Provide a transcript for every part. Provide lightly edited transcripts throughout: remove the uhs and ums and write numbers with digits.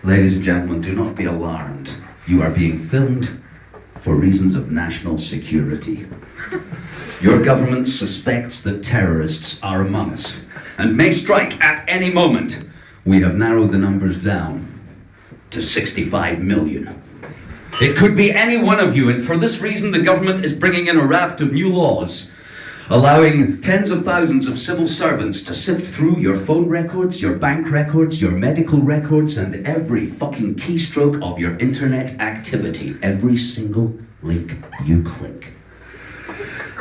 Ladies and gentlemen, do not be alarmed. You are being filmed for reasons of national security. Your government suspects that terrorists are among us and may strike at any moment. We have narrowed the numbers down to 65 million. It could be any one of you, and for this reason the government is bringing in a raft of new laws, allowing tens of thousands of civil servants to sift through your phone records, your bank records, your medical records, and every fucking keystroke of your internet activity, every single link you click.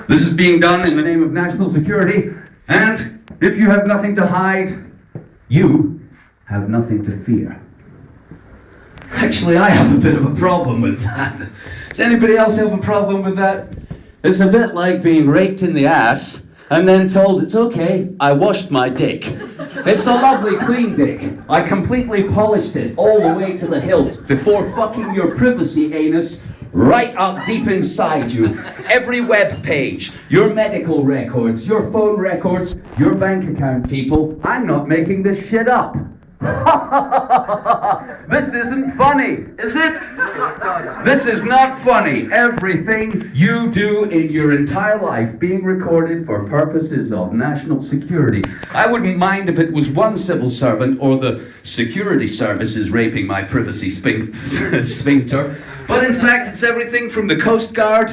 This is being done in the name of national security, and if you have nothing to hide, you have nothing to fear. Actually, I have a bit of a problem with that. Does anybody else have a problem with that? It's a bit like being raked in the ass and then told it's okay, I washed my dick. It's a lovely clean dick. I completely polished it all the way to the hilt before fucking your privacy anus right up deep inside you. Every web page, your medical records, your phone records, your bank account, people. I'm not making this shit up. This isn't funny, is it? This is not funny. Everything you do in your entire life being recorded for purposes of national security. I wouldn't mind if it was one civil servant or the security services raping my privacy sphincter, but in fact it's everything from the Coast Guard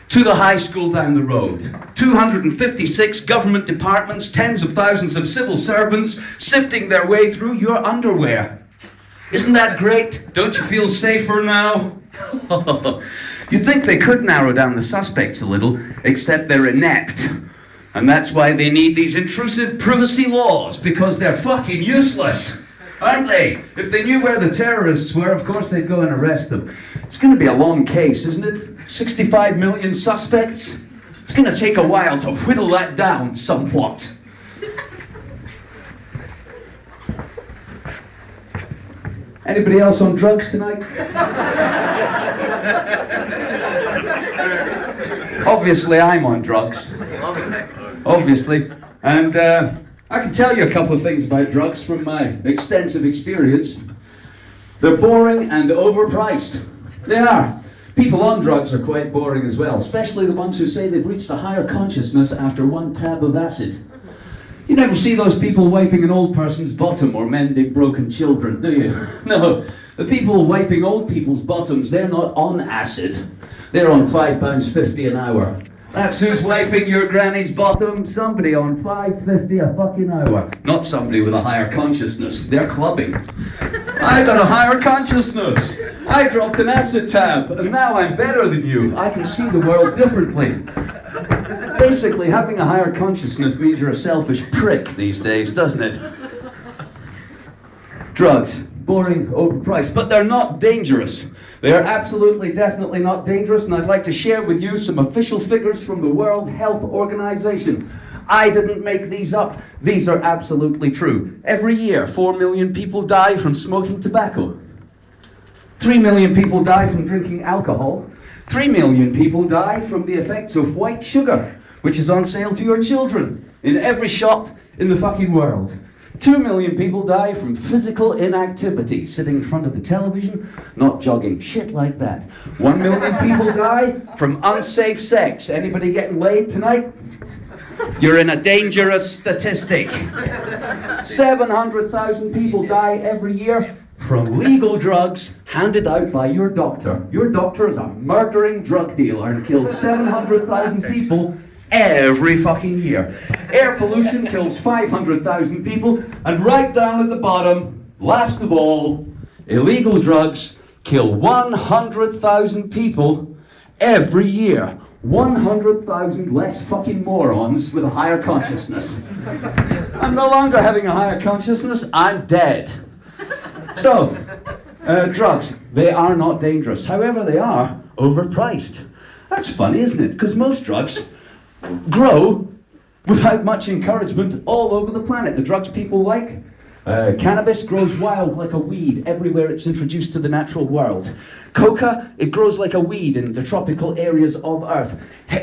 to the high school down the road. 256 government departments, tens of thousands of civil servants sifting their way through your underwear. Isn't that great? Don't you feel safer now? You think they could narrow down the suspects a little, except they're inept. And that's why they need these intrusive privacy laws, because they're fucking useless. Aren't they? If they knew where the terrorists were, of course they'd go and arrest them. It's going to be a long case, isn't it? 65 million suspects? It's going to take a while to whittle that down somewhat. Anybody else on drugs tonight? Obviously I'm on drugs. Obviously. And I can tell you a couple of things about drugs from my extensive experience. They're boring and overpriced. They are. People on drugs are quite boring as well, especially the ones who say they've reached a higher consciousness after one tab of acid. You never see those people wiping an old person's bottom or mending broken children, do you? No. The people wiping old people's bottoms, they're not on acid. They're on £5.50 an hour. That's who's wiping your granny's bottom. Somebody on $5.50 a fucking hour. Not somebody with a higher consciousness. They're clubbing. I got a higher consciousness. I dropped an acid tab, and now I'm better than you. I can see the world differently. Basically, having a higher consciousness means you're a selfish prick these days, doesn't it? Drugs. Boring, overpriced, but they're not dangerous. They are absolutely, definitely not dangerous, and I'd like to share with you some official figures from the World Health Organization. I didn't make these up. These are absolutely true. Every year, 4 million people die from smoking tobacco. 3 million people die from drinking alcohol. 3 million people die from the effects of white sugar, which is on sale to your children in every shop in the fucking world. 2 million people die from physical inactivity, sitting in front of the television, not jogging, shit like that. 1 million people die from unsafe sex. Anybody getting laid tonight? You're in a dangerous statistic. 700,000 people die every year from legal drugs handed out by your doctor. Your doctor is a murdering drug dealer and kills 700,000 people every fucking year. Air pollution kills 500,000 people, and right down at the bottom, last of all, illegal drugs kill 100,000 people every year. 100,000 less fucking morons with a higher consciousness. I'm no longer having a higher consciousness, I'm dead. So, drugs, they are not dangerous. However, they are overpriced. That's funny, isn't it? Because most drugs grow without much encouragement all over the planet. The drugs people like, Cannabis grows wild like a weed everywhere it's introduced to the natural world. Coca, it grows like a weed in the tropical areas of Earth.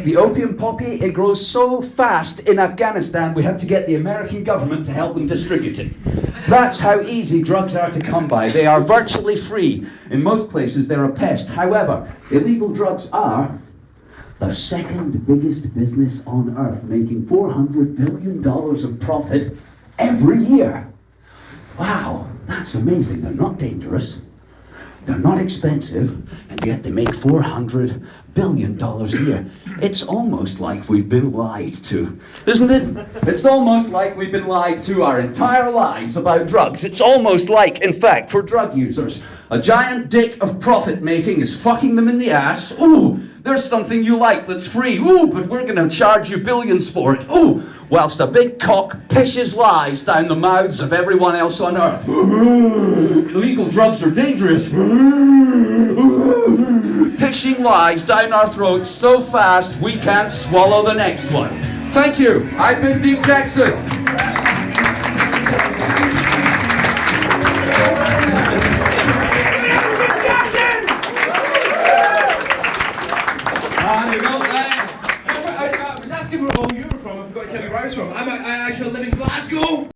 The opium poppy, it grows so fast in Afghanistan we had to get the American government to help them distribute it. That's how easy drugs are to come by. They are virtually free. In most places they're a pest. However, illegal drugs are the second biggest business on Earth, making $400 billion of profit every year. Wow, that's amazing. They're not dangerous, they're not expensive, and yet they make $400 billion a year. It's almost like we've been lied to, isn't it? It's almost like we've been lied to our entire lives about drugs. It's almost like, in fact, for drug users, a giant dick of profit making is fucking them in the ass. Ooh, there's something you like that's free. Ooh, but we're going to charge you billions for it. Ooh, whilst a big cock pishes lies down the mouths of everyone else on Earth. Illegal drugs are dangerous. Pishing lies down our throats so fast we can't swallow the next one. Thank you. I've been Deek Jackson. I was asking where all you were from. I forgot to tell you where I was from. I actually live in Glasgow.